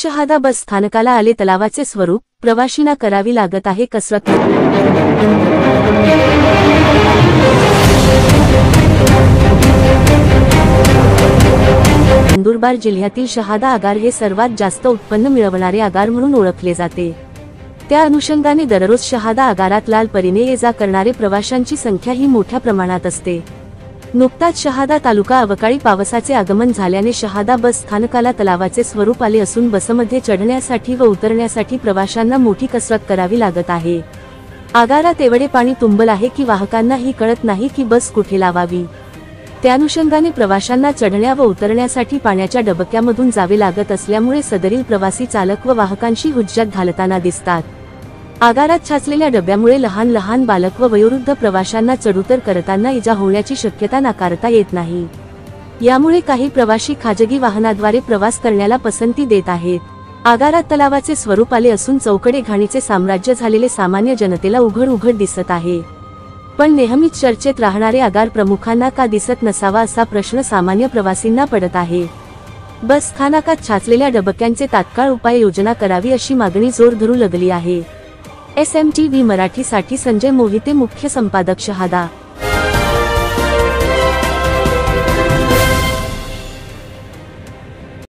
शहादा बस स्थानकाला आले तलावाचे स्वरूप, प्रवाशींना करावी लागत आहे कसरत। नंदुरबार जिल्ह्यातील शहादा आगार हे सर्वात जास्त उत्पन्न मिळवणारे आगार म्हणून ओळखले जाते। त्या अनुषंगाने दररोज शहादा आगारात लाल परीने ये-जा करणारे प्रवाशांची संख्या ही मोठ्या प्रमाणात असते। नुकताच शहादा तालुका अवकाळी पावसाचे आगमन झाल्याने शहादा बस स्थानकाला तलावाचे स्वरूप आले असून बसमध्ये चढण्यासाठी व उतरण्यासाठी प्रवाशांना मोठी कसरत करावी लागत आहे। आगारात एवढे पाणी तुंबल आहे की वाहकांनाही कळत नाही की बस कुठे लावावी। त्यानुषंगाने प्रवाशांना चढण्या व उतरण्यासाठी पाण्याच्या डबक्यामधून जावे लागत असल्यामुळे सदरील प्रवासी चालक व वाहकांशी हुज्जत घालताना दिसतात। आगारात छाचलेल्या डब्यामुळे लहान लहान बालक व वयोवृद्ध प्रवाशांना चढउतर करताना इजा होण्याची शक्यता नाकारता येत नाही। यामुळे काही प्रवासी खाजगी वाहनाद्वारे प्रवास करण्याला पसंती देत आहेत। आगारात तलावाचे स्वरूप आले असून चौकडे घाणीचे साम्राज्य झालेले सामान्य जनतेला उघड उघड दिसत आहे। पण नेहमीच चर्चेत राहणारे आगार प्रमुखांना का दिसत नसावा असा प्रश्न सामान्य प्रवासींना पडत आहे। बस स्थानकात छाचलेल्या डबक्यांचे तात्काळ उपाययोजना करावी अशी मागणी जोर धरू लागली आहे। SMTV मराठीसाठी संजय मोहिते, मुख्य संपादक, शहादा।